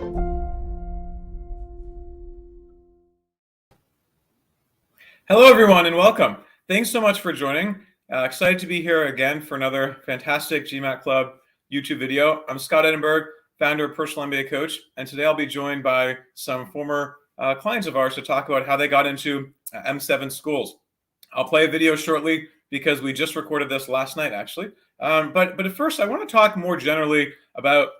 Hello, everyone, and welcome. Thanks so much for joining. Excited to be here again for another fantastic GMAT Club YouTube video. I'm Scott Edinburgh, founder of Personal MBA Coach, and today I'll be joined by some former clients of ours to talk about how they got into M7 schools. I'll play a video shortly because we just recorded this last night, actually. But at first, I want to talk more generally about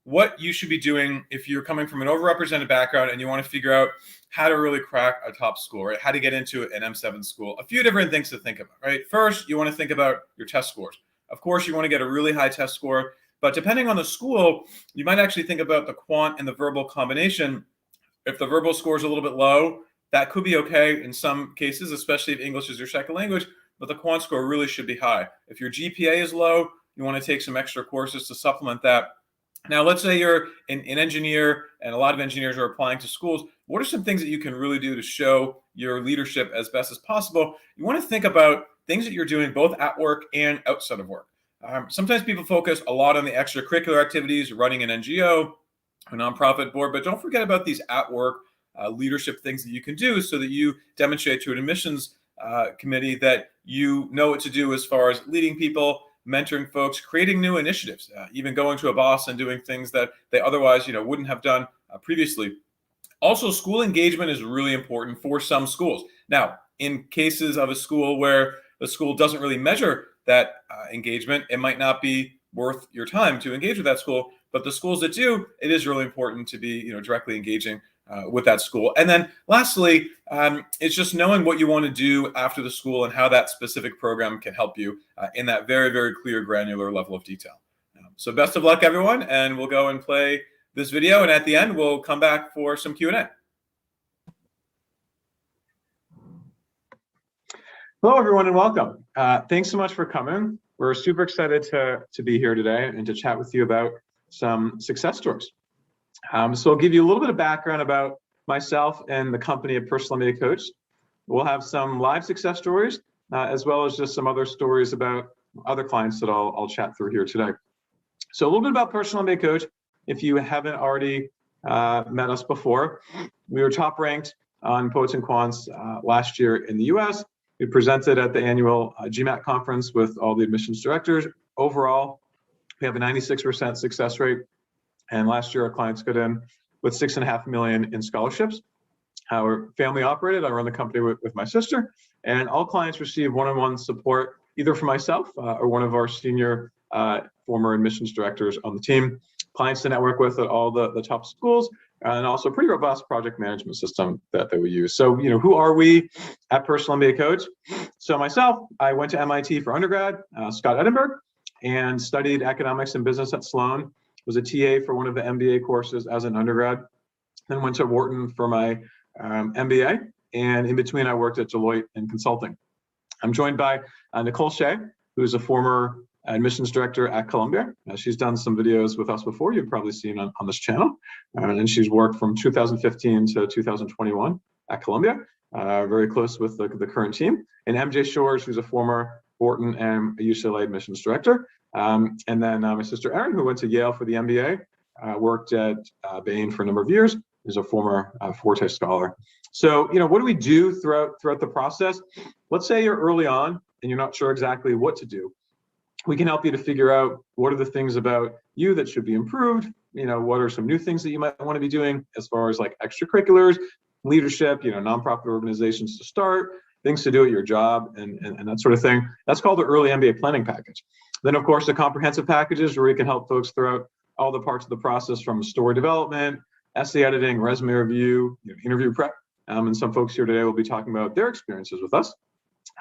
what you should be doing if you're coming from an overrepresented background and you want to figure out how to really crack a top school, right? How to get into an M7 school. A few different things to think about, right? First, you want to think about your test scores. Of course, you want to get a really high test score, but depending on the school, you might actually think about the quant and the verbal combination. If the verbal score is a little bit low, that could be okay in some cases, especially if English is your second language, but the quant score really should be high. If your GPA is low, you want to take some extra courses to supplement that. Now, let's say you're an engineer, and a lot of engineers are applying to schools. What are some things that you can really do to show your leadership as best as possible? You want to think about things that you're doing both at work and outside of work. Sometimes people focus a lot on the extracurricular activities, running an NGO, a nonprofit board, but don't forget about these at work leadership things that you can do so that you demonstrate to an admissions committee that you know what to do as far as leading people, mentoring folks, creating new initiatives, even going to a boss and doing things that they otherwise, wouldn't have done previously. Also, school engagement is really important for some schools. Now, in cases of a school where the school doesn't really measure that engagement, it might not be worth your time to engage with that school. But the schools that do, it is really important to be, directly engaging with that school. And then lastly, it's just knowing what you want to do after the school and how that specific program can help you in that very, very clear, granular level of detail. So best of luck, everyone, and we'll go and play this video. And at the end, we'll come back for some Q&A. Hello, everyone, and welcome. Thanks so much for coming. We're super excited to be here today and to chat with you about some success stories. So I'll give you a little bit of background about myself and the company of Personal MBA Coach. We'll have some live success stories, as well as just some other stories about other clients that I'll chat through here today. So a little bit about Personal MBA Coach. If you haven't already met us before, we were top ranked on Poets and Quants last year in the US. We presented at the annual GMAT conference with all the admissions directors. Overall, we have a 96% success rate. And last year, our clients got in with $6.5 million in scholarships. We're family operated. I run the company with my sister, and all clients receive one-on-one support either from myself or one of our senior former admissions directors on the team. Clients to network with at all the top schools, and also a pretty robust project management system that we use. So, who are we at Personal MBA Coach? So myself, I went to MIT for undergrad, Scott Edinburgh, and studied economics and business at Sloan. Was a TA for one of the MBA courses as an undergrad, then went to Wharton for my MBA, and in between I worked at Deloitte in consulting. I'm joined by Nicole Shea, who's a former admissions director at Columbia. She's done some videos with us before, you've probably seen on this channel, and she's worked from 2015 to 2021 at Columbia, very close with the current team. And MJ Shores, who's a former Wharton and UCLA admissions director. And then my sister Erin, who went to Yale for the MBA, worked at Bain for a number of years, is a former Forte scholar. So, what do we do throughout the process? Let's say you're early on and you're not sure exactly what to do. We can help you to figure out what are the things about you that should be improved. What are some new things that you might want to be doing as far as like extracurriculars, leadership, nonprofit organizations to start, things to do at your job, and that sort of thing. That's called the early MBA planning package. Then, of course, the comprehensive packages where we can help folks throughout all the parts of the process, from story development, essay editing, resume review, interview prep. And some folks here today will be talking about their experiences with us,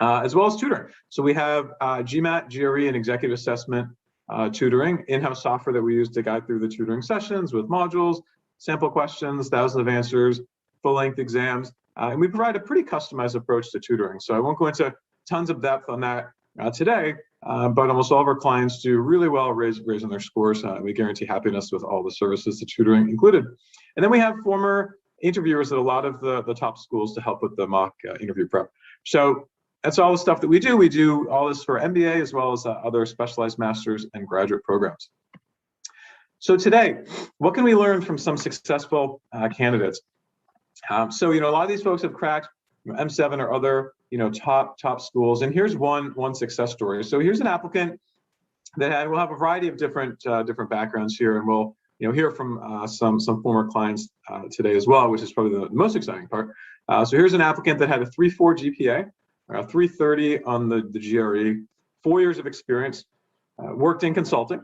as well as tutoring. So we have GMAT, GRE, and executive assessment tutoring, in-house software that we use to guide through the tutoring sessions with modules, sample questions, thousands of answers, full-length exams. And we provide a pretty customized approach to tutoring. So I won't go into tons of depth on that today, but almost all of our clients do really well raising their scores. We guarantee happiness with all the services, the tutoring included. And then we have former interviewers at a lot of the top schools to help with the mock interview prep. So that's all the stuff that we do. We do all this for MBA as well as other specialized master's and graduate programs. So today, what can we learn from some successful candidates? So, a lot of these folks have cracked M7 or other, top schools. And here's one success story. So here's an applicant that we'll have a variety of different backgrounds here, and we'll hear from some former clients today as well, which is probably the most exciting part. So here's an applicant that had a 3.4 GPA, 330 on the GRE, 4 years of experience, worked in consulting.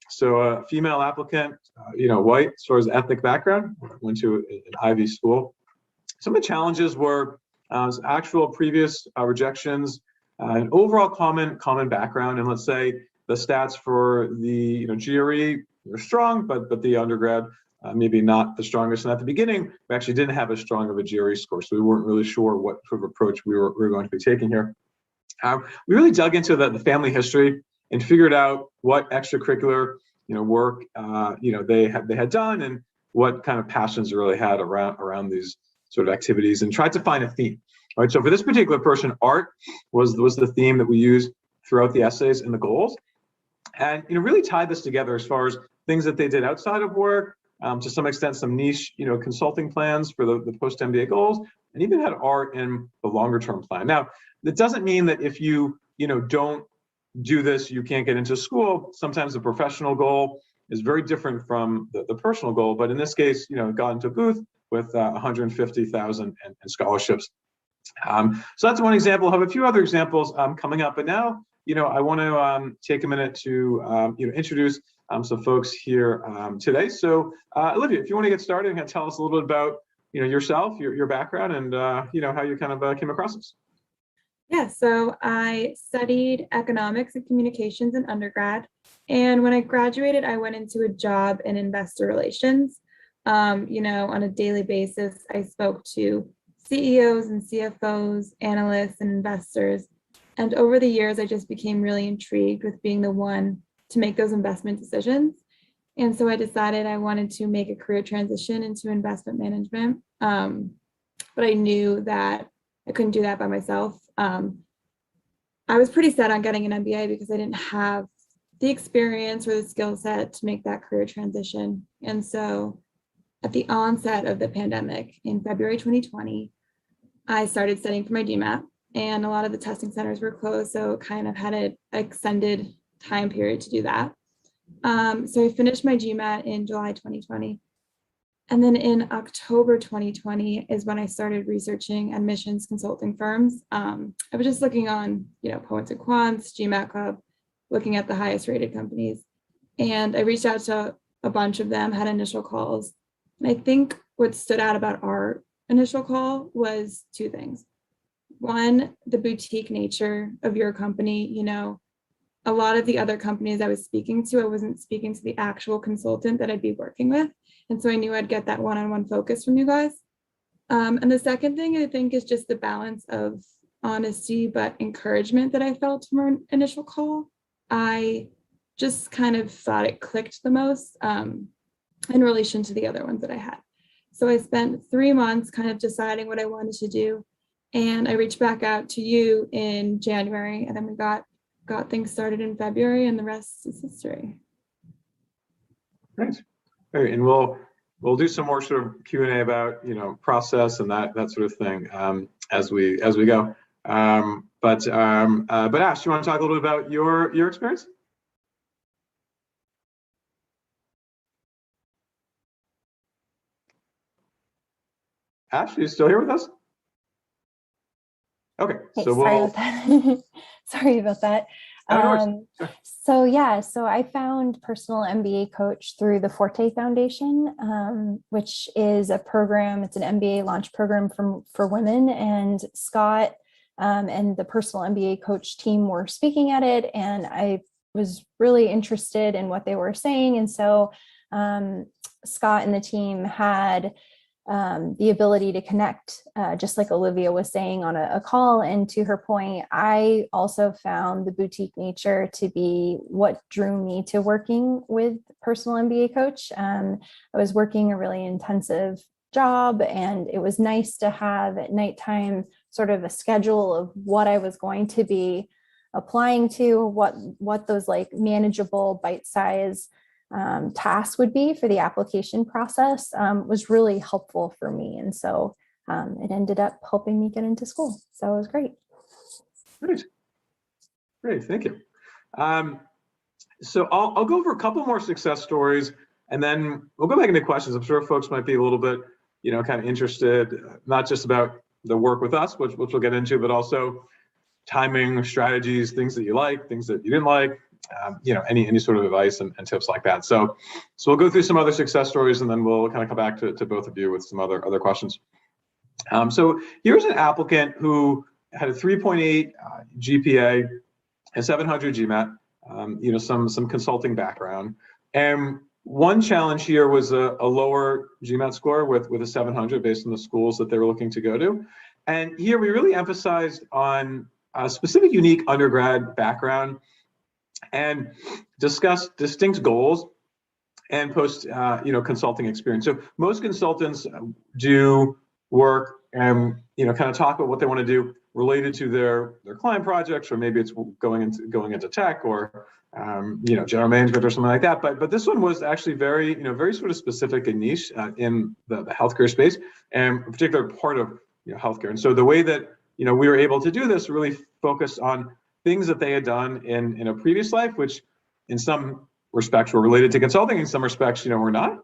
So a female applicant, white as far as ethnic background, went to an Ivy school. Some of the challenges were actual previous rejections, an overall common background, and let's say the stats for the GRE were strong, but the undergrad maybe not the strongest. And at the beginning, we actually didn't have as strong of a GRE score, so we weren't really sure what sort of approach we were going to be taking here. We really dug into the family history and figured out what extracurricular work they had done, and what kind of passions they really had around these sort of activities, and tried to find a theme. All right, so for this particular person, art was the theme that we used throughout the essays and the goals, and really tied this together as far as things that they did outside of work, to some extent some niche consulting plans for the post MBA goals, and even had art in the longer term plan. Now, that doesn't mean that if you don't do this, you can't get into school. Sometimes the professional goal is very different from the personal goal, but in this case, got into a booth with 150,000 in scholarships. So that's one example. I'll have a few other examples coming up, but now I want to take a minute to introduce some folks here today. So Olivia, if you want to get started and tell us a little bit about yourself, your background, and how you kind of came across this. Yeah, so I studied economics and communications in undergrad. And when I graduated, I went into a job in investor relations. On a daily basis, I spoke to CEOs and CFOs, analysts, and investors. And over the years, I just became really intrigued with being the one to make those investment decisions. And so I decided I wanted to make a career transition into investment management. But I knew that I couldn't do that by myself. I was pretty set on getting an MBA because I didn't have the experience or the skill set to make that career transition. And so at the onset of the pandemic in February 2020, I started studying for my GMAT, and a lot of the testing centers were closed, so kind of had an extended time period to do that. So I finished my GMAT in July 2020. And then in October 2020 is when I started researching admissions consulting firms. I was just looking on, Poets and Quants, GMAT Club, looking at the highest rated companies. And I reached out to a bunch of them, had initial calls. And I think what stood out about our initial call was two things. One, the boutique nature of your company. A lot of the other companies I was speaking to, I wasn't speaking to the actual consultant that I'd be working with. And so I knew I'd get that one-on-one focus from you guys. And the second thing I think is just the balance of honesty, but encouragement that I felt from our initial call. I just kind of thought it clicked the most in relation to the other ones that I had. So I spent 3 months kind of deciding what I wanted to do. And I reached back out to you in January, and then we got things started in February, and the rest is history. Great. Great. And we'll do some more sort of Q&A about process and that sort of thing as we go. But Ash, you want to talk a little bit about your experience? Ash, are you still here with us? Okay, hey, so sorry about that. Sorry about that. So I found Personal MBA Coach through the Forte Foundation, which is a program. It's an MBA launch program for women, and Scott and the Personal MBA Coach team were speaking at it, and I was really interested in what they were saying. And so Scott and the team had the ability to connect, just like Olivia was saying on a call. And to her point, I also found the boutique nature to be what drew me to working with Personal MBA Coach. I was working a really intensive job, and it was nice to have at nighttime sort of a schedule of what I was going to be applying to, what those like manageable bite-size task would be for the application process was really helpful for me. And so it ended up helping me get into school. So it was great. Great, thank you. So I'll go over a couple more success stories, and then we'll go back into questions. I'm sure folks might be a little bit, kind of interested, not just about the work with us, which we'll get into, but also timing, strategies, things that you like, things that you didn't like, any sort of advice and tips like that. So we'll go through some other success stories, and then we'll kind of come back to both of you with some other questions. So here's an applicant who had a 3.8 GPA and 700 GMAT, some consulting background. And one challenge here was a lower GMAT score with a 700 based on the schools that they were looking to go to. And here we really emphasized on a specific unique undergrad background and discussed distinct goals and post consulting experience. So most consultants do work and kind of talk about what they want to do related to their client projects, or maybe it's going into tech or general management or something like that. But this one was actually very sort of specific and niche in the healthcare space, and a particular part of healthcare. And so the way that we were able to do this really focused on things that they had done in a previous life, which in some respects were related to consulting, in some respects were not.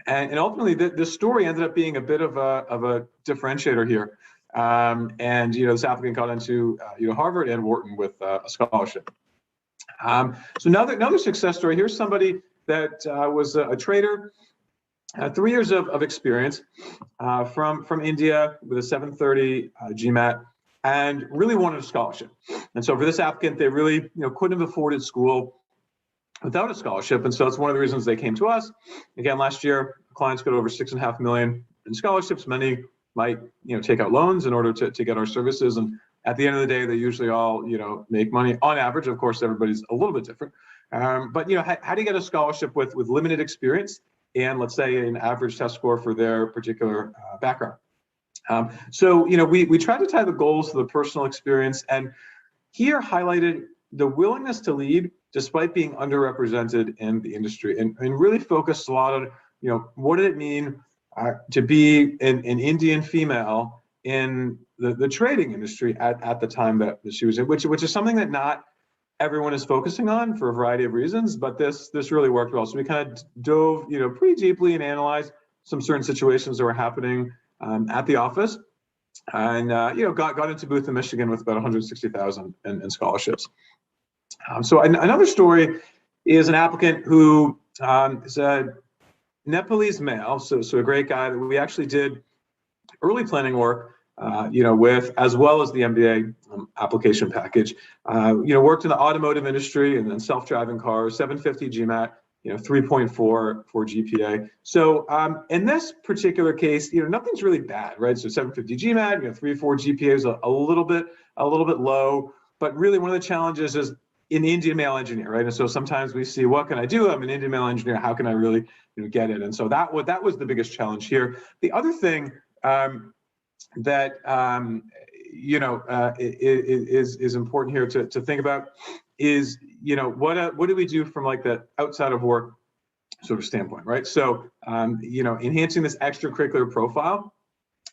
And ultimately, this story ended up being a bit of a differentiator here. And this applicant got into Harvard and Wharton with a scholarship. So another success story. Here's somebody that was a trader, 3 years of experience from India with a 730 GMAT, and really wanted a scholarship. And so for this applicant, they really couldn't have afforded school without a scholarship. And so it's one of the reasons they came to us. Again, last year, clients got over $6.5 million in scholarships. Many might take out loans in order to get our services. And at the end of the day, they usually all make money on average. Of course, everybody's a little bit different. But how do you get a scholarship with limited experience and, let's say, an average test score for their particular background? So we tried to tie the goals to the personal experience, and here highlighted the willingness to lead despite being underrepresented in the industry, and really focused a lot on what did it mean to be an Indian female in the trading industry at the time that she was in, which is something that not everyone is focusing on for a variety of reasons, but this really worked well. So we kind of dove pretty deeply and analyzed some certain situations that were happening at the office, and got into Booth in Michigan with about 160,000 in scholarships. So another story is an applicant who is a Nepalese male, so a great guy that we actually did early planning work with, as well as the MBA application package. Worked in the automotive industry and then self-driving cars, 750 GMAT, 3.4 for GPA. So in this particular case, nothing's really bad, right? So 750 GMAT, 3.4 GPA is a little bit low, but really one of the challenges is an Indian male engineer, right? And so sometimes we see, what can I do? I'm an Indian male engineer. How can I really get it? And so that was the biggest challenge here. The other thing that is important here to think about is what do we do from like the outside of work sort of standpoint, right? So enhancing this extracurricular profile,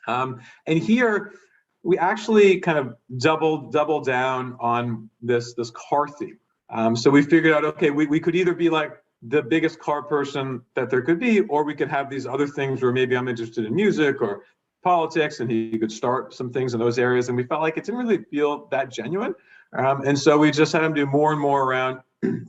and here we actually kind of double down on this car theme. So we figured out, okay, we could either be like the biggest car person that there could be, or we could have these other things where maybe I'm interested in music or politics, and he could start some things in those areas. And we felt like it didn't really feel that genuine. And so we just had him do more and more around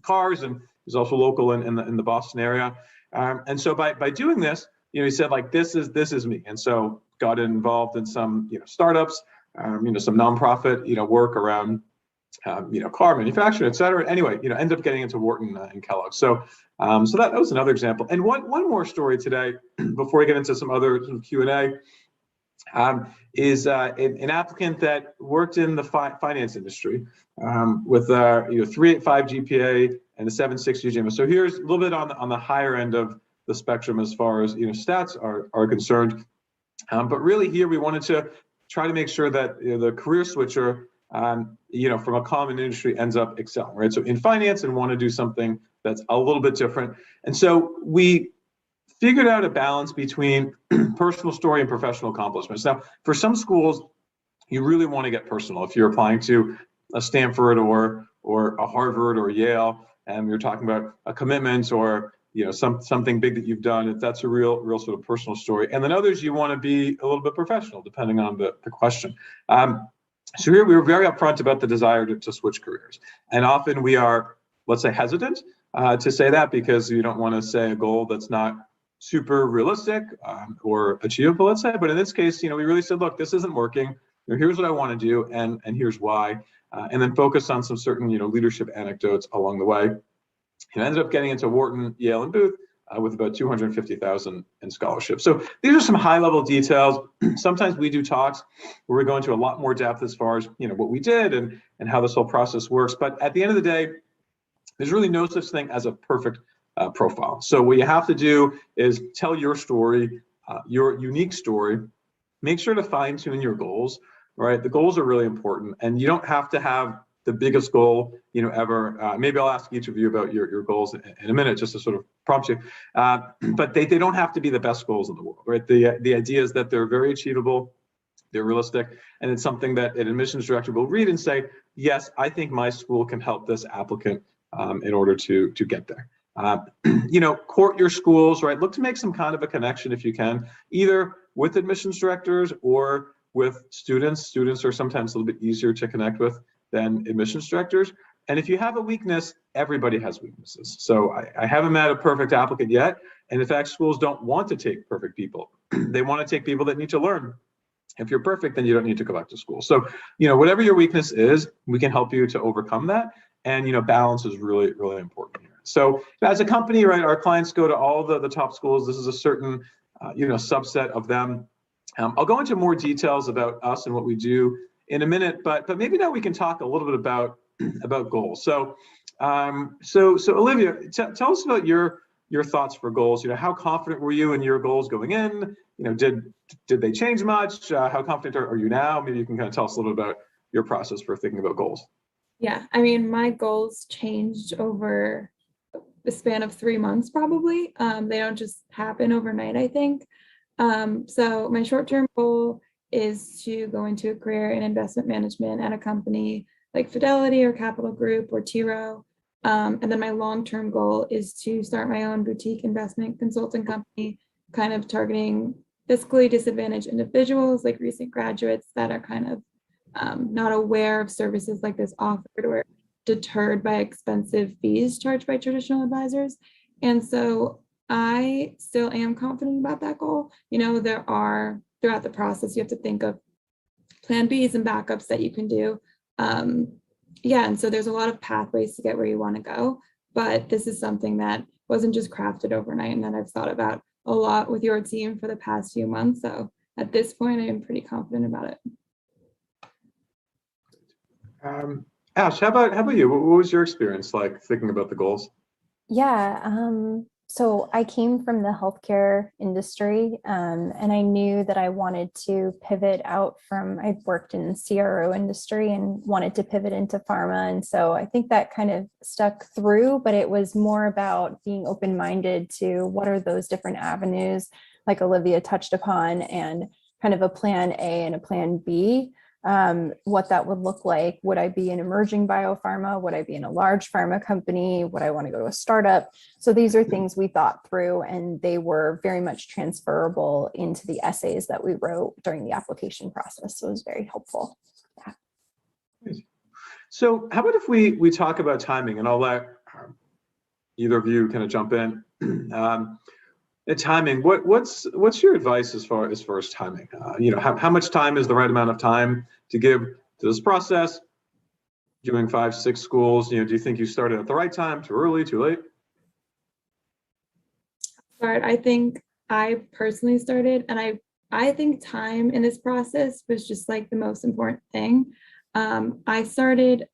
cars, and he's also local in the Boston area. And so by doing this, he said, like, this is me. And so got involved in some startups, some nonprofit work around car manufacturing, et cetera. Anyway, ended up getting into Wharton and Kellogg. So that was another example. And one more story today before we get into some other Q&A. Is an applicant that worked in the finance industry with 3.85 GPA and a 760 GMA. So here's a little bit on the higher end of the spectrum as far as stats are concerned. But really here we wanted to try to make sure that the career switcher from a common industry ends up excelling, right? So in finance, and want to do something that's a little bit different. And so we figured out a balance between personal story and professional accomplishments. Now, for some schools, you really want to get personal. If you're applying to a Stanford or a Harvard or Yale, and you're talking about a commitment or something big that you've done, if that's a real sort of personal story. And then others, you want to be a little bit professional, depending on the question. So here we were very upfront about the desire to switch careers. And often we are, let's say, hesitant to say that because you don't want to say a goal that's not super realistic or achievable, let's say. But in this case, we really said, look, this isn't working. Here's what I want to do, and here's why. And then focus on some certain, leadership anecdotes along the way. And ended up getting into Wharton, Yale, and Booth with about $250,000 in scholarships. So these are some high-level details. Sometimes we do talks where we go into a lot more depth as far as what we did and how this whole process works. But at the end of the day, there's really no such thing as a perfect profile. So what you have to do is tell your story, your unique story. Make sure to fine-tune your goals. Right, the goals are really important, and you don't have to have the biggest goal ever. Maybe I'll ask each of you about your goals in a minute, just to sort of prompt you. But they don't have to be the best goals in the world, right? The idea is that they're very achievable, they're realistic, and it's something that an admissions director will read and say, yes, I think my school can help this applicant in order to get there. Court your schools, right? Look to make some kind of a connection if you can, either with admissions directors or with students. Students are sometimes a little bit easier to connect with than admissions directors. And if you have a weakness, everybody has weaknesses. So I haven't met a perfect applicant yet. And in fact, schools don't want to take perfect people. They want to take people that need to learn. If you're perfect, then you don't need to go back to school. So, whatever your weakness is, we can help you to overcome that. And, balance is really, really important here. So as a company, right, our clients go to all the top schools. This is a certain, subset of them. I'll go into more details about us and what we do in a minute, but maybe now we can talk a little bit about goals. So Olivia, tell us about your thoughts for goals. How confident were you in your goals going in? Did they change much? How confident are you now? Maybe you can kind of tell us a little bit about your process for thinking about goals. Yeah, I mean, my goals changed over the span of 3 months, probably. They don't just happen overnight, I think. So my short-term goal is to go into a career in investment management at a company like Fidelity or Capital Group or T. Rowe. And then my long-term goal is to start my own boutique investment consulting company, kind of targeting fiscally disadvantaged individuals, like recent graduates that are kind of not aware of services like this offered or deterred by expensive fees charged by traditional advisors. And so I still am confident about that goal. There are, throughout the process, you have to think of plan Bs and backups that you can do. And so there's a lot of pathways to get where you want to go, but this is something that wasn't just crafted overnight and that I've thought about a lot with your team for the past few months. So at this point, I am pretty confident about it. Ash, how about you? What was your experience like thinking about the goals? Yeah, so I came from the healthcare industry, and I knew that I wanted to pivot out from, I'd worked in the CRO industry and wanted to pivot into pharma. And so I think that kind of stuck through, but it was more about being open-minded to what are those different avenues, like Olivia touched upon, and kind of a plan A and a plan B. What that would look like. Would I be an emerging biopharma? Would I be in a large pharma company? Would I want to go to a startup? So these are things we thought through, and they were very much transferable into the essays that we wrote during the application process. So it was very helpful. Yeah. So how about if we talk about timing, and I'll let either of you kind of jump in. The timing, what's your advice as far as timing? How much time is the right amount of time to give to this process? Doing 5, 6 schools, do you think you started at the right time, too early, too late? I think I personally started, and I think time in this process was just like the most important thing. I started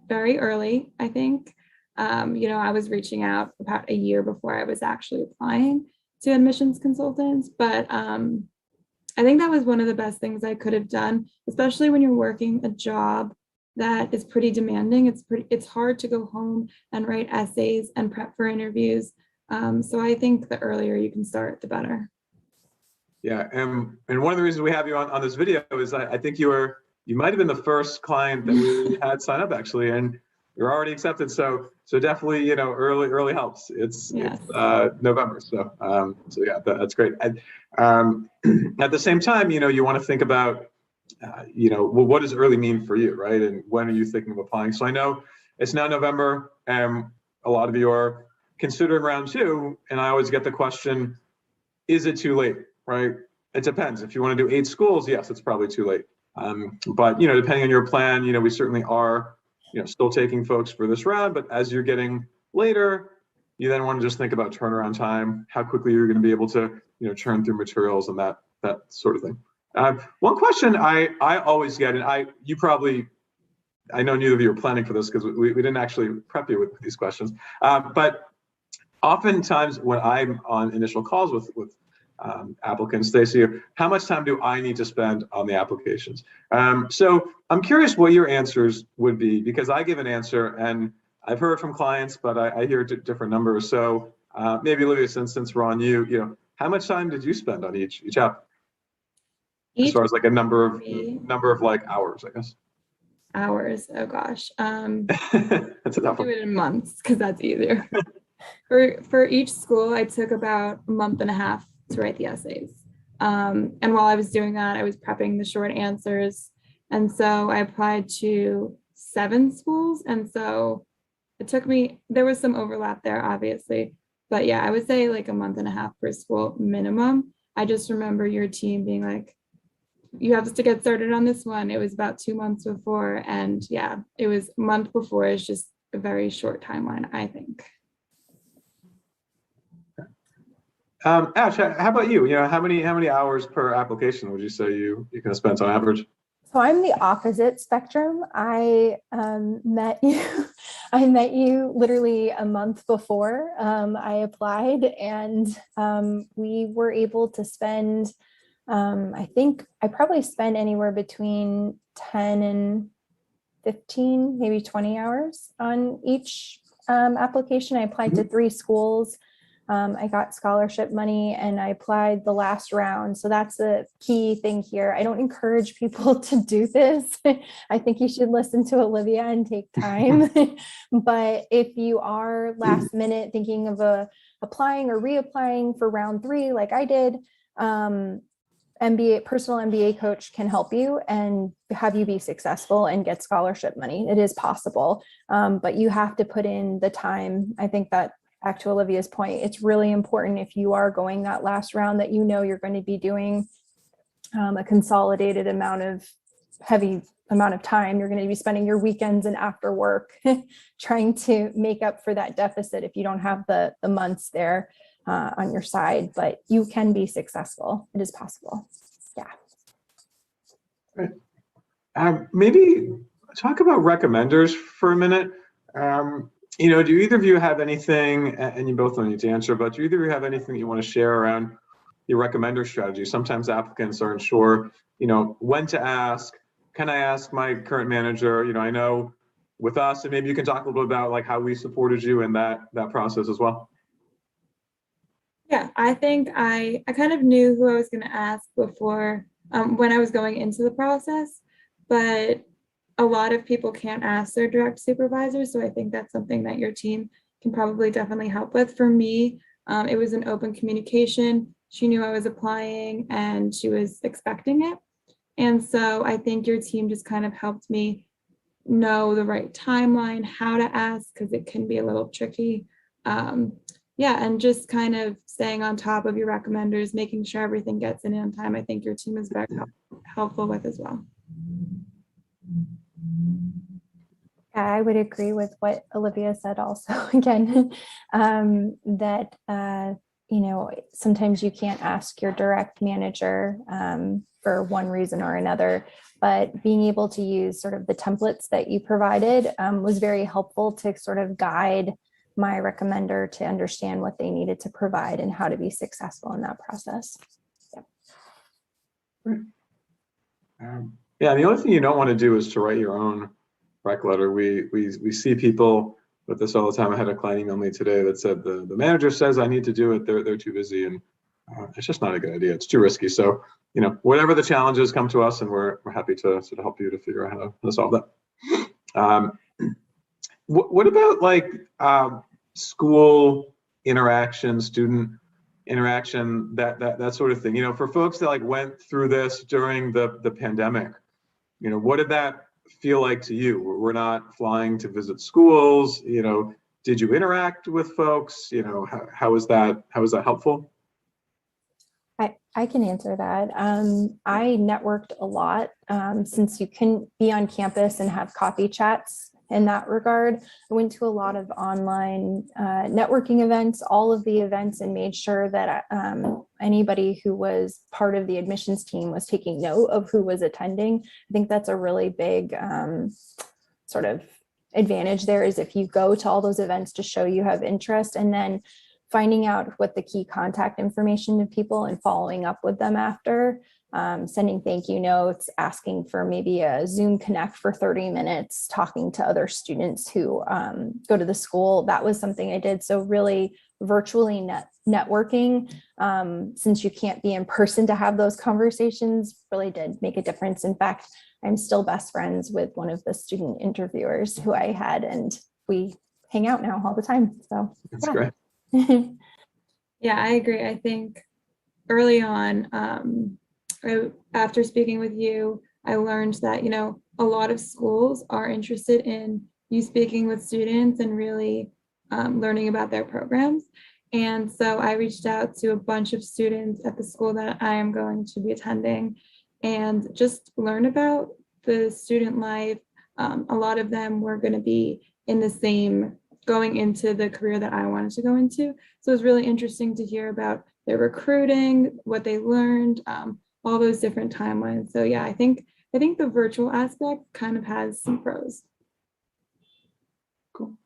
very early, I think. I was reaching out about a year before I was actually applying to admissions consultants, but I think that was one of the best things I could have done, especially when you're working a job that is pretty demanding. It's hard to go home and write essays and prep for interviews. So I think the earlier you can start, the better. Yeah, and one of the reasons we have you on this video is I think you might have been the first client that we had sign up actually, and you're already accepted. So definitely, you know, early helps. It's November, so yeah, that's great. And, at the same time, you know, you want to think about, you know, well, what does early mean for you, right? And when are you thinking of applying? So I know it's now November, and a lot of you are considering round 2, and I always get the question, is it too late, right? It depends. If you want to do 8 schools, yes, it's probably too late. But, you know, depending on your plan, you know, we certainly are, you know, still taking folks for this round, but as you're getting later, you then want to just think about turnaround time, how quickly you're going to be able to, you know, churn through materials and that sort of thing. One question I always get, and I know neither of you are planning for this because we didn't actually prep you with these questions, but oftentimes when I'm on initial calls with applicants, they say, how much time do I need to spend on the applications? So I'm curious what your answers would be, because I give an answer and I've heard from clients, but I hear different numbers. So maybe Olivia, since we're on you, you know, how much time did you spend on each app? As far as like a number of like hours, I guess. Hours, oh gosh. That's a tough one. Do it in months because that's easier. For each school, I took about a month and a half to write the essays. And while I was doing that, I was prepping the short answers. And so I applied to 7 schools. And so it took me, there was some overlap there, obviously. But yeah, I would say like a month and a half per school minimum. I just remember your team being like, you have to get started on this one. It was about 2 months before. And yeah, it was a month before. It's just a very short timeline, I think. Ash, how about you? You know, how many hours per application would you say you can spend on average? So I'm the opposite spectrum. I met you. I met you literally a month before I applied, and we were able to spend. I think I probably spent anywhere between 10 and 15, maybe 20 hours on each application. I applied to 3 schools. I got scholarship money and I applied the last round. So that's the key thing here. I don't encourage people to do this. I think you should listen to Olivia and take time. But if you are last minute thinking of applying or reapplying for round 3, like I did, personal MBA coach can help you and have you be successful and get scholarship money. It is possible, but you have to put in the time. I think that, back to Olivia's point, it's really important if you are going that last round that you know you're going to be doing a consolidated heavy amount of time. You're going to be spending your weekends and after work trying to make up for that deficit if you don't have the months there on your side, but you can be successful. It is possible. Yeah. Right. Maybe talk about recommenders for a minute. You know, do either of you have anything, and you both don't need to answer, but do either of you have anything that you want to share around your recommender strategy? Sometimes applicants aren't sure, you know, when to ask. Can I ask my current manager? You know, I know with us, and maybe you can talk a little bit about like how we supported you in that process as well. Yeah, I think I kind of knew who I was going to ask before when I was going into the process, but a lot of people can't ask their direct supervisor. So I think that's something that your team can probably definitely help with. For me, it was an open communication. She knew I was applying and she was expecting it. And so I think your team just kind of helped me know the right timeline, how to ask, because it can be a little tricky. Yeah, and just kind of staying on top of your recommenders, making sure everything gets in on time. I think your team is very helpful with as well. Yeah, I would agree with what Olivia said also. Again, that, you know, sometimes you can't ask your direct manager for one reason or another, but being able to use sort of the templates that you provided was very helpful to sort of guide my recommender to understand what they needed to provide and how to be successful in that process. Yeah. Yeah, the only thing you don't want to do is to write your own rec letter. We see people with this all the time. I had a client email me today that said the manager says I need to do it. They're too busy, and it's just not a good idea. It's too risky. So, whatever the challenges, come to us, and we're happy to sort of help you to figure out how to solve that. What about like school interaction, student interaction, that sort of thing? For folks that like went through this during the pandemic, what did that feel like to you? We're not flying to visit schools. Did you interact with folks? How was that helpful? I can answer that. I networked a lot since you couldn't be on campus and have coffee chats in that regard. I went to a lot of online networking events, all of the events, and made sure that anybody who was part of the admissions team was taking note of who was attending. I think that's a really big sort of advantage there, is if you go to all those events to show you have interest, and then finding out what the key contact information of people and following up with them after, sending thank you notes, asking for maybe a Zoom Connect for 30 minutes, talking to other students who go to the school. That was something I did. So really virtually networking, since you can't be in person to have those conversations, really did make a difference. In fact, I'm still best friends with one of the student interviewers who I had, and we hang out now all the time. So That's great. Yeah, I agree. I think early on, after speaking with you, I learned that, a lot of schools are interested in you speaking with students and really learning about their programs. And so I reached out to a bunch of students at the school that I am going to be attending and just learn about the student life. A lot of them were going to be in the same, going into the career that I wanted to go into. So it was really interesting to hear about their recruiting, what they learned, all those different timelines. So yeah, I think the virtual aspect kind of has some pros. Cool.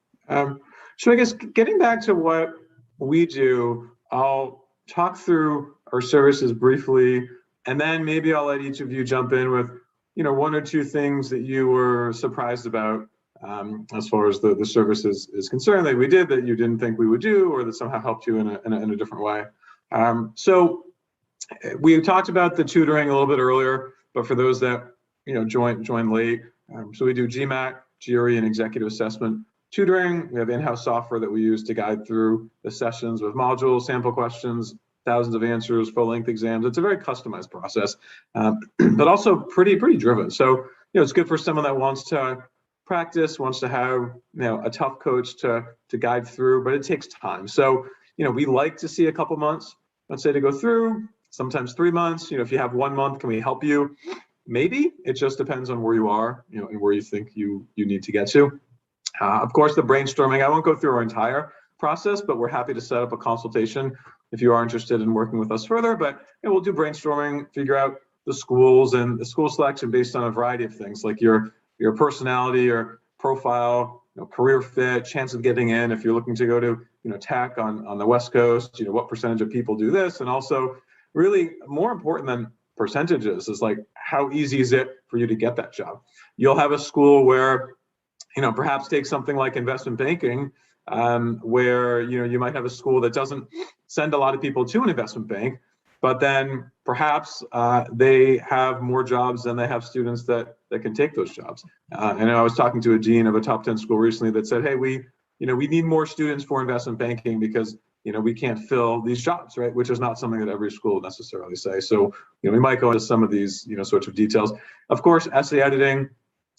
So I guess getting back to what we do, I'll talk through our services briefly, and then maybe I'll let each of you jump in with, one or two things that you were surprised about as far as the services is concerned that we did that you didn't think we would do, or that somehow helped you in a different way. So we talked about the tutoring a little bit earlier, but for those that joined late, so we do GMAT, GRE, and executive assessment tutoring. We have in-house software that we use to guide through the sessions with modules, sample questions, thousands of answers, full-length exams. It's a very customized process, but also pretty driven. So it's good for someone that wants to practice, wants to have a tough coach to guide through, but it takes time. So we like to see a couple months, let's say, to go through. Sometimes 3 months. If you have 1 month, can we help you? Maybe. It just depends on where you are, and where you think you need to get to. Of course, the brainstorming, I won't go through our entire process, but we're happy to set up a consultation if you are interested in working with us further. But we'll do brainstorming, figure out the schools and the school selection based on a variety of things, like your personality, your profile, career fit, chance of getting in. If you're looking to go to tech on the West Coast, what percentage of people do this, and also really more important than percentages is like, how easy is it for you to get that job? You'll have a school where perhaps take something like investment banking, where you might have a school that doesn't send a lot of people to an investment bank, but then perhaps they have more jobs than they have students that can take those jobs. And I was talking to a dean of a top 10 school recently that said, hey, we need more students for investment banking because we can't fill these jobs, right? Which is not something that every school would necessarily say. So we might go into some of these sorts of details. Of course, essay editing,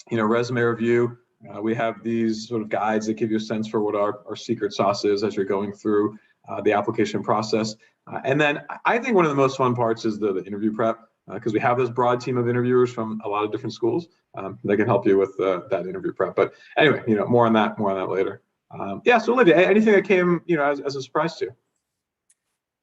resume review. We have these sort of guides that give you a sense for what our secret sauce is as you're going through the application process. And then I think one of the most fun parts is the interview prep, because we have this broad team of interviewers from a lot of different schools that can help you with that interview prep. But anyway, more on that later. Yeah, so Olivia, anything that came as a surprise to you?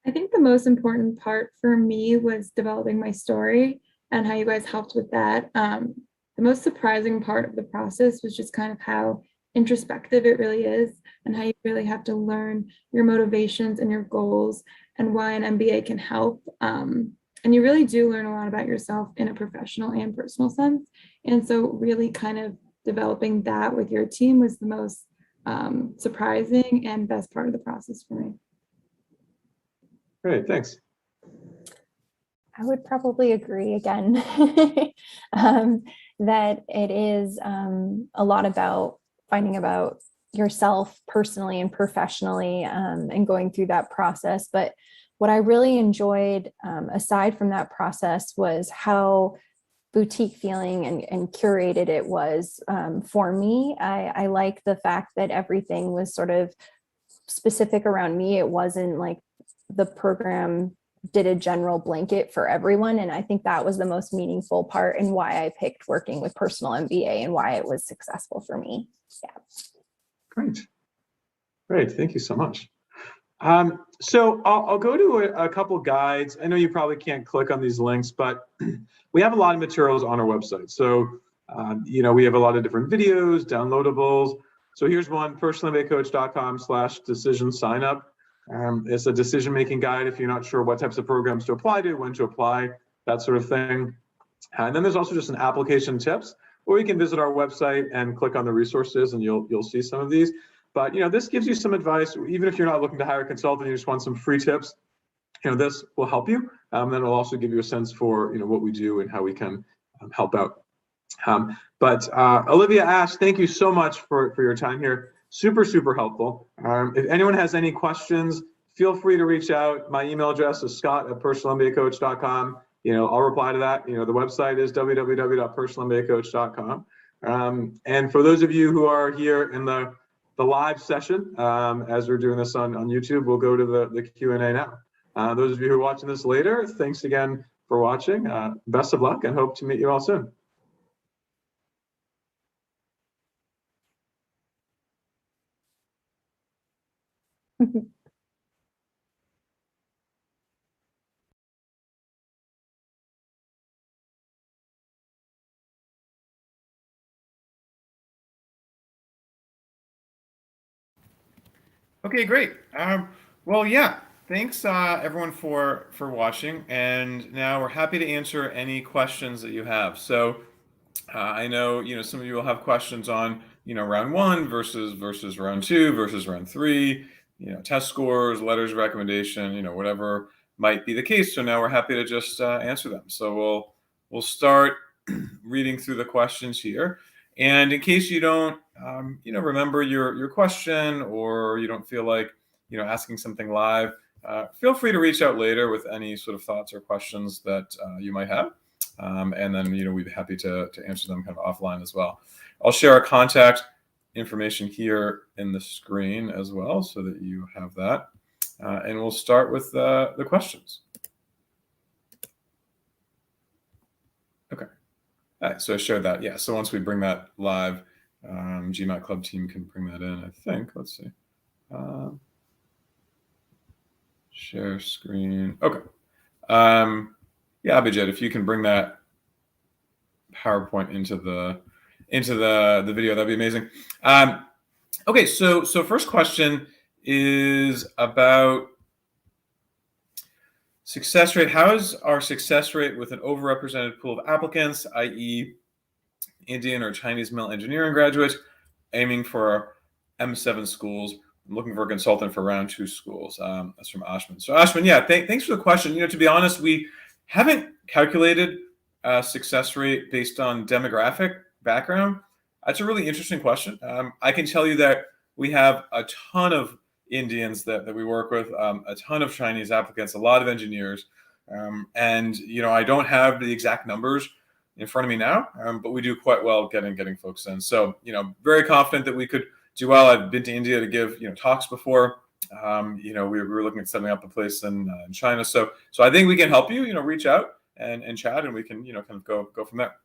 I think the most important part for me was developing my story and how you guys helped with that. The most surprising part of the process was just kind of how introspective it really is, and how you really have to learn your motivations and your goals and why an MBA can help. And you really do learn a lot about yourself in a professional and personal sense. And so really kind of developing that with your team was the most surprising and best part of the process for me. Great, thanks. I would probably agree again that it is a lot about finding about yourself personally and professionally and going through that process. But what I really enjoyed aside from that process was how boutique feeling and curated it was for me. I like the fact that everything was sort of specific around me. It wasn't like the program did a general blanket for everyone. And I think that was the most meaningful part and why I picked working with Personal MBA and why it was successful for me. Yeah. Great. Thank you so much. So I'll go to a couple guides. I know you probably can't click on these links, but we have a lot of materials on our website. So, we have a lot of different videos, downloadables. So here's one, personalmbacoach.com/decision sign up. It's a decision-making guide if you're not sure what types of programs to apply to, when to apply, that sort of thing. And then there's also just an application tips, or you can visit our website and click on the resources and you'll see some of these. But this gives you some advice, even if you're not looking to hire a consultant, you just want some free tips. This will help you. Then it'll also give you a sense for what we do and how we can help out. But Olivia Ash, thank you so much for your time here. Super, super helpful. If anyone has any questions, feel free to reach out. My email address is scott@personalmbacoach.com. I'll reply to that. The website is www.personalmbacoach.com. And for those of you who are here in the live session, as we're doing this on YouTube, we'll go to the Q&A now. Those of you who are watching this later, thanks again for watching. Best of luck and hope to meet you all soon. Okay, great. Well, yeah, thanks everyone for watching, and now we're happy to answer any questions that you have. So I know some of you will have questions on round 1 versus round 2 versus round 3, test scores, letters of recommendation, whatever might be the case. So now we're happy to just answer them. So we'll start reading through the questions here. And in case you don't, remember your question, or you don't feel like, asking something live, feel free to reach out later with any sort of thoughts or questions that you might have. And then, we'd be happy to answer them kind of offline as well. I'll share our contact information here in the screen as well, so that you have that. And we'll start with the questions. Okay. All right, so I shared that. Yeah, so once we bring that live, GMAT Club team can bring that in, I think. Let's see. Share screen. Okay. Yeah, Abhijit, if you can bring that PowerPoint into the video, that'd be amazing. Okay, so first question is about success rate. How is our success rate with an overrepresented pool of applicants, i.e. Indian or Chinese male engineering graduates, aiming for M7 schools? I'm looking for a consultant for round 2 schools. That's from Ashman. So Ashman, yeah, thanks for the question. To be honest, we haven't calculated success rate based on demographic background. That's a really interesting question. I can tell you that we have a ton of Indians that we work with, a ton of Chinese applicants, a lot of engineers. And, I don't have the exact numbers in front of me now, but we do quite well getting folks in. So, very confident that we could do well. I've been to India to give, talks before. We were looking at setting up a place in China. So I think we can help you, reach out and chat, and we can, kind of go from there.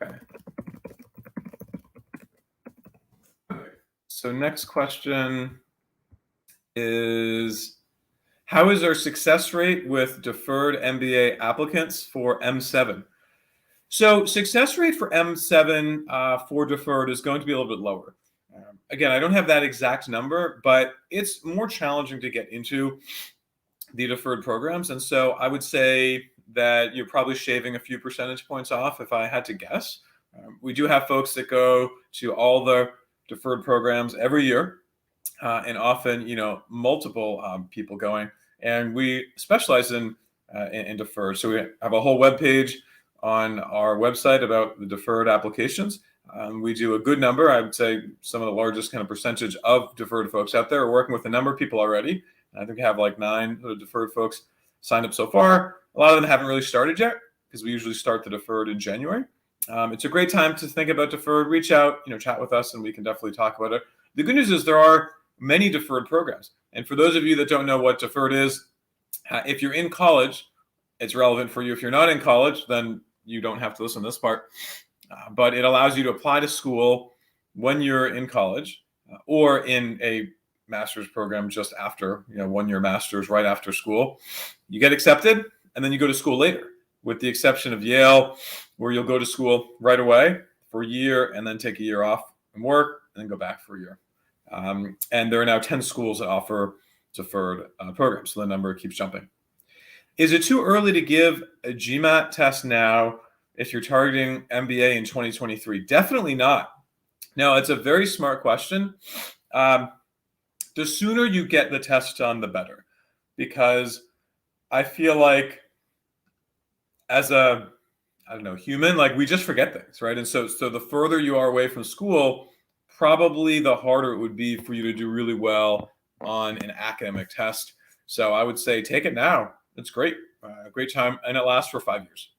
Okay. So next question is, how is our success rate with deferred MBA applicants for M7? So success rate for M7 for deferred is going to be a little bit lower. Again, I don't have that exact number, but it's more challenging to get into the deferred programs. And so I would say that you're probably shaving a few percentage points off if I had to guess. We do have folks that go to all the deferred programs every year, and often, multiple people going. And we specialize in deferred. So we have a whole web page on our website about the deferred applications. We do a good number. I would say some of the largest kind of percentage of deferred folks out there. We're working with a number of people already. I think we have like 9 deferred folks signed up so far. A lot of them haven't really started yet because we usually start the deferred in January. It's a great time to think about deferred. Reach out, chat with us, and we can definitely talk about it. The good news is there are many deferred programs. And for those of you that don't know what deferred is, if you're in college, it's relevant for you. If you're not in college, then you don't have to listen to this part. But it allows you to apply to school when you're in college or in a master's program just after, 1-year master's right after school. You get accepted, and then you go to school later, with the exception of Yale, where you'll go to school right away for a year and then take a year off and work and then go back for a year. And there are now 10 schools that offer deferred programs, so the number keeps jumping. Is it too early to give a GMAT test now if you're targeting MBA in 2023? Definitely not. No, it's a very smart question. The sooner you get the test done, the better, because I feel like as a, human, like we just forget things, right? And so the further you are away from school, probably the harder it would be for you to do really well on an academic test. So I would say take it now. It's great, great time, and it lasts for 5 years.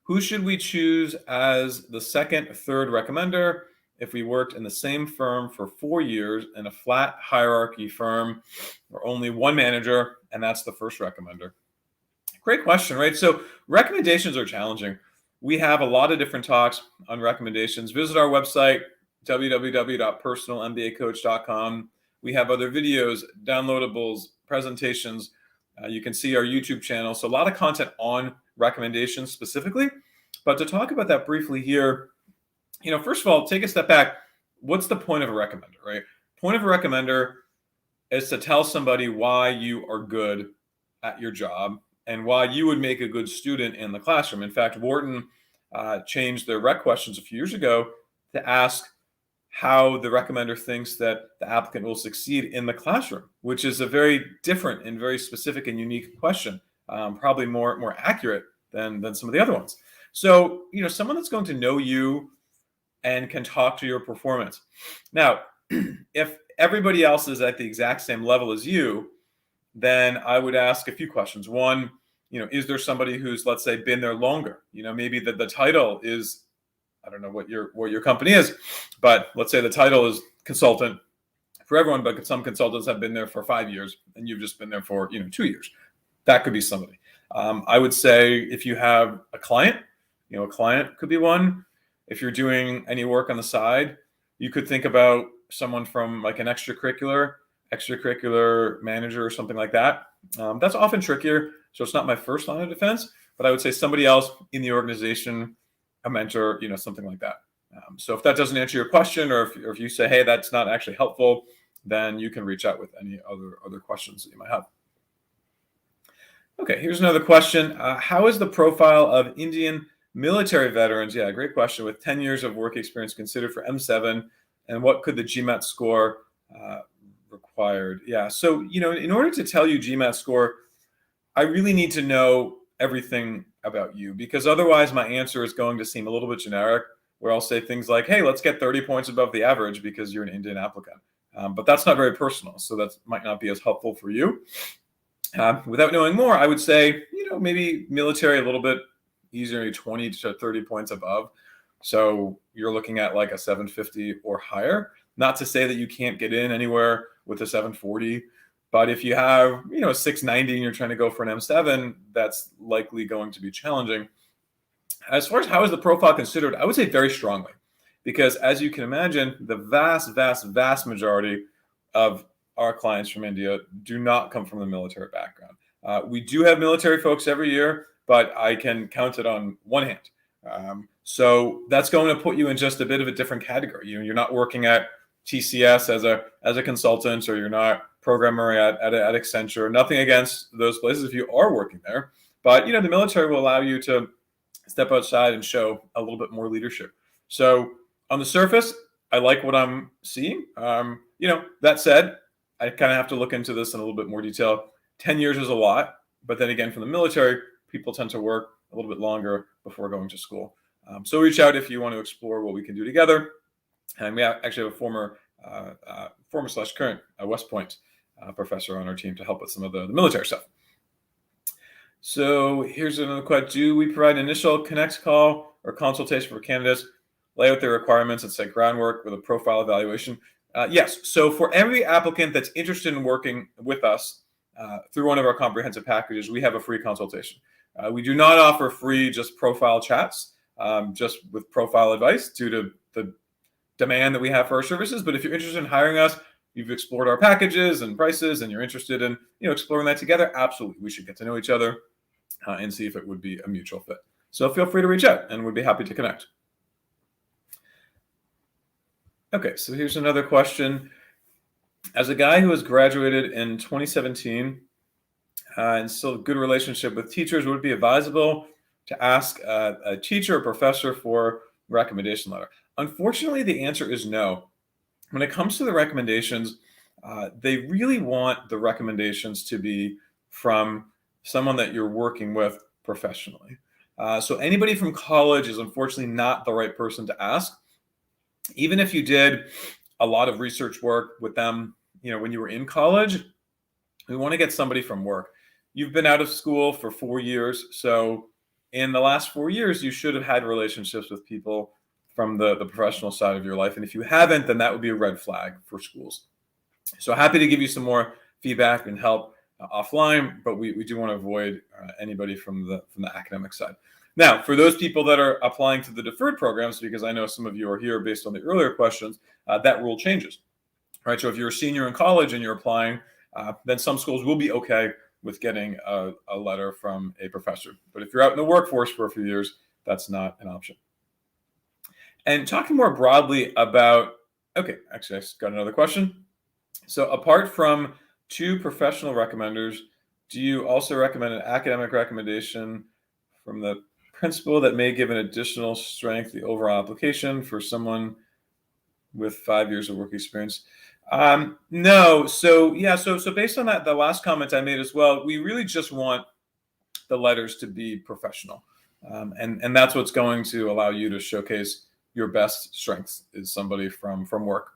Who should we choose as the second, third recommender if we worked in the same firm for 4 years in a flat hierarchy firm or only one manager, and that's the first recommender? Great question, right? So recommendations are challenging. We have a lot of different talks on recommendations. Visit our website, www.personalmbacoach.com. We have other videos, downloadables, presentations. You can see our YouTube channel. So a lot of content on recommendations specifically. But to talk about that briefly here, first of all, take a step back. What's the point of a recommender, right? Point of a recommender is to tell somebody why you are good at your job and why you would make a good student in the classroom. In fact, Wharton changed their rec questions a few years ago to ask how the recommender thinks that the applicant will succeed in the classroom, which is a very different and very specific and unique question, probably more accurate than some of the other ones. So, someone that's going to know you and can talk to your performance. Now, if everybody else is at the exact same level as you, then I would ask a few questions. One, is there somebody who's, let's say, been there longer? Maybe the title is, I don't know what your company is, but let's say the title is consultant for everyone, but some consultants have been there for 5 years and you've just been there for 2 years. That could be somebody. I would say if you have a client, a client could be one. If you're doing any work on the side, you could think about someone from like an extracurricular manager or something like that. That's often trickier, so it's not my first line of defense, but I would say somebody else in the organization, a mentor, something like that. So if that doesn't answer your question, or if you say, hey, that's not actually helpful, then you can reach out with any other questions that you might have. Okay, here's another question. How is the profile of Indian military veterans? Yeah, great question. With 10 years of work experience considered for M7, and what could the GMAT score required? Yeah, so, in order to tell you GMAT score, I really need to know everything about you, because otherwise my answer is going to seem a little bit generic, where I'll say things like, hey, let's get 30 points above the average because you're an Indian applicant. But that's not very personal, so that might not be as helpful for you. Without knowing more, I would say, maybe military a little bit easier, maybe 20 to 30 points above. So you're looking at like a 750 or higher. Not to say that you can't get in anywhere with a 740, but if you have, a 690 and you're trying to go for an M7, that's likely going to be challenging. As far as how is the profile considered, I would say very strongly, because as you can imagine, the vast, vast, vast majority of our clients from India do not come from the military background. We do have military folks every year, but I can count it on one hand. So that's going to put you in just a bit of a different category. You're not working at TCS as a consultant, or you're not programmer at Accenture. Nothing against those places if you are working there, but the military will allow you to step outside and show a little bit more leadership. So on the surface, I like what I'm seeing. That said, I kind of have to look into this in a little bit more detail. 10 years is a lot, but then again, from the military, people tend to work a little bit longer before going to school. So reach out if you want to explore what we can do together. And we actually have a former/current West Point professor on our team to help with some of the military stuff. So here's another question. Do we provide an initial connect call or consultation for candidates, lay out their requirements and set groundwork with a profile evaluation? Yes. So for every applicant that's interested in working with us through one of our comprehensive packages, we have a free consultation. We do not offer free just profile chats, just with profile advice due to the demand that we have for our services. But if you're interested in hiring us, you've explored our packages and prices, and you're interested in exploring that together, absolutely, we should get to know each other and see if it would be a mutual fit. So feel free to reach out, and we'd be happy to connect. Okay, so here's another question. As a guy who has graduated in 2017 and still a good relationship with teachers, would it be advisable to ask a teacher or professor for recommendation letter? Unfortunately, the answer is no. When it comes to the recommendations, they really want the recommendations to be from someone that you're working with professionally. So anybody from college is unfortunately not the right person to ask. Even if you did a lot of research work with them, when you were in college, we want to get somebody from work. You've been out of school for 4 years. So in the last 4 years, you should have had relationships with people from the professional side of your life. And if you haven't, then that would be a red flag for schools. So happy to give you some more feedback and help offline, but we do want to avoid anybody from the academic side. Now, for those people that are applying to the deferred programs, because I know some of you are here based on the earlier questions, that rule changes, right? So if you're a senior in college and you're applying, then some schools will be okay with getting a letter from a professor. But if you're out in the workforce for a few years, that's not an option. And talking more broadly about, okay, actually, I just got another question. So apart from 2 professional recommenders, do you also recommend an academic recommendation from the principal that may give an additional strength to the overall application for someone with 5 years of work experience? No. So based on that, the last comment I made as well, we really just want the letters to be professional. And that's what's going to allow you to showcase your best strengths is somebody from work.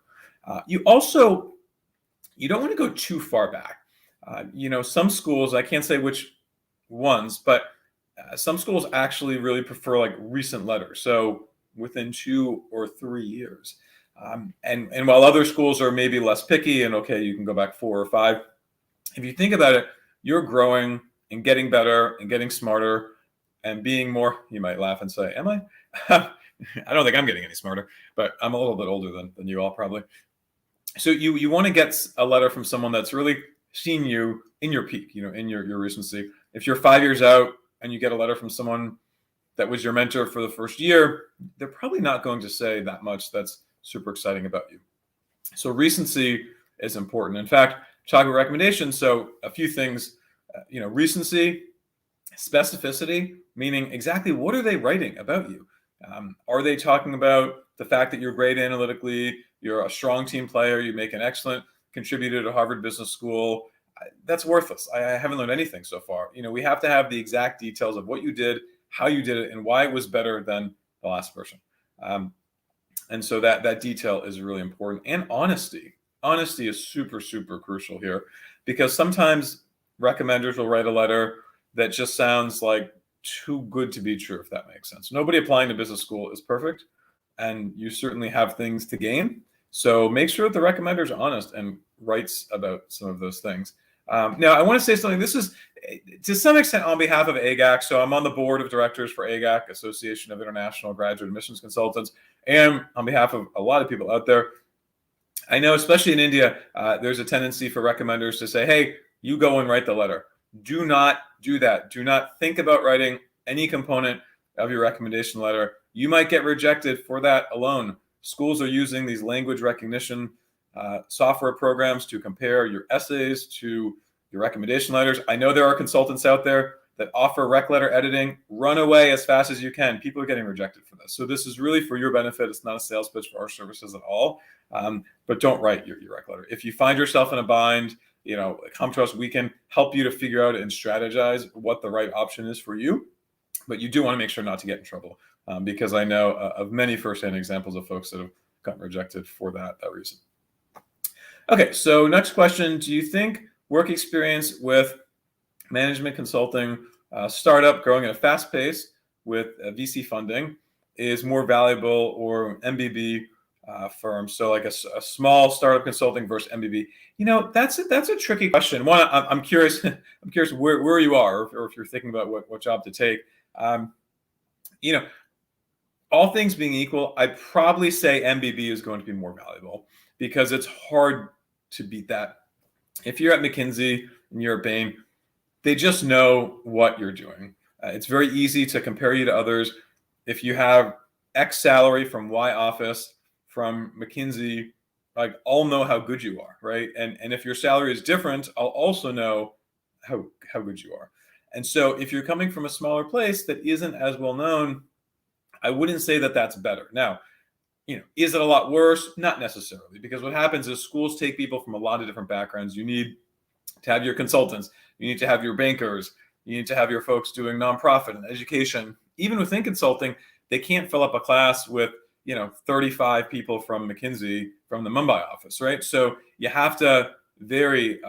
You don't want to go too far back. Some schools, I can't say which ones, but some schools actually really prefer like recent letters. So within 2 or 3 years. And while other schools are maybe less picky and okay, you can go back 4 or 5. If you think about it, you're growing and getting better and getting smarter and being more, you might laugh and say, am I? I don't think I'm getting any smarter, but I'm a little bit older than you all probably. So you want to get a letter from someone that's really seen you in your peak, in your recency. If you're 5 years out and you get a letter from someone that was your mentor for the first year, they're probably not going to say that much that's super exciting about you. So recency is important. In fact, talking about recommendations, so a few things, recency, specificity, meaning exactly what are they writing about you? Are they talking about the fact that you're great analytically, you're a strong team player, you make an excellent contributor to Harvard Business School? That's worthless. I haven't learned anything so far. We have to have the exact details of what you did, how you did it, and why it was better than the last person. And so that detail is really important. And honesty. Honesty is super, super crucial here, because sometimes recommenders will write a letter that just sounds like too good to be true, if that makes sense. Nobody applying to business school is perfect, and you certainly have things to gain. So make sure that the recommender is honest and writes about some of those things. Now, I want to say something. This is to some extent on behalf of AGAC. So I'm on the board of directors for AGAC, Association of International Graduate Admissions Consultants, and on behalf of a lot of people out there. I know, especially in India, there's a tendency for recommenders to say, hey, you go and write the letter. Do not do that. Do not think about writing any component of your recommendation letter. You might get rejected for that alone. Schools are using these language recognition software programs to compare your essays to your recommendation letters. I know there are consultants out there that offer rec letter editing. Run away as fast as you can. People are getting rejected for this. So this is really for your benefit. It's not a sales pitch for our services at all. But don't write your rec letter. If you find yourself in a bind, come to us. We can help you to figure out and strategize what the right option is for you. But you do want to make sure not to get in trouble, because I know of many firsthand examples of folks that have gotten rejected for that reason. Okay, so next question. Do you think work experience with management consulting, startup growing at a fast pace with VC funding is more valuable, or MBB firm? So like a small startup consulting versus MBB. That's a tricky question. One, I'm curious. I'm curious where you are, or if you're thinking about what job to take. All things being equal, I'd probably say MBB is going to be more valuable, because it's hard to beat that. If you're at McKinsey and you're at Bain, they just know what you're doing. It's very easy to compare you to others. If you have X salary from Y office from McKinsey, like, I'll know how good you are, right? And if your salary is different, I'll also know how good you are. And so if you're coming from a smaller place that isn't as well known, I wouldn't say that that's better. Now, is it a lot worse? Not necessarily, because what happens is schools take people from a lot of different backgrounds. You need to have your consultants, you need to have your bankers, you need to have your folks doing nonprofit and education. Even within consulting, they can't fill up a class with 35 people from McKinsey from the Mumbai office, right? So you have to vary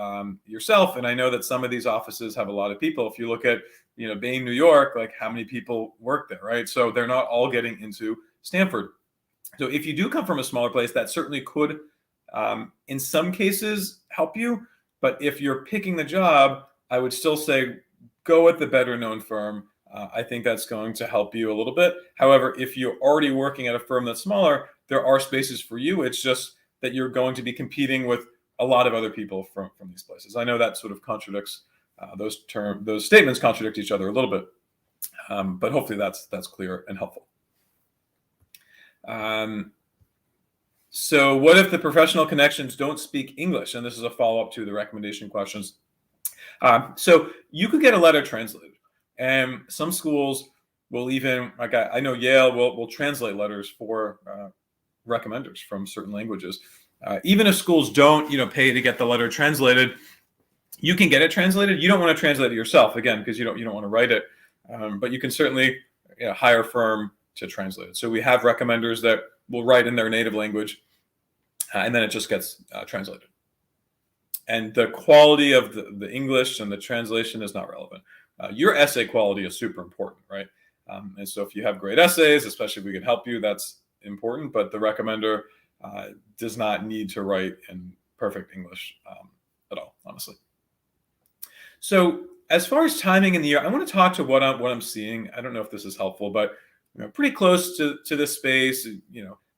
yourself. And I know that some of these offices have a lot of people. If you look at Bain, New York, like, how many people work there, right? So they're not all getting into Stanford. So if you do come from a smaller place, that certainly could, in some cases, help you. But if you're picking the job, I would still say go with the better known firm. I think that's going to help you a little bit. However, if you're already working at a firm that's smaller, there are spaces for you. It's just that you're going to be competing with a lot of other people from these places. I know that sort of contradicts those statements contradict each other a little bit, but hopefully that's clear and helpful. So what if the professional connections don't speak English? And this is a follow-up to the recommendation questions. So you could get a letter translated, and some schools will even, like I know Yale will translate letters for recommenders from certain languages. Even if schools don't, pay to get the letter translated, you can get it translated. You don't want to translate it yourself, again, because you don't want to write it, but you can certainly hire a firm to translate it. So we have recommenders that will write in their native language, and then it just gets translated. And the quality of the English and the translation is not relevant. Your essay quality is super important, right? And so if you have great essays, especially if we can help you, that's important. But the recommender does not need to write in perfect English at all, honestly. So as far as timing in the year, I want to talk to what I'm seeing. I don't know if this is helpful, but pretty close to this space.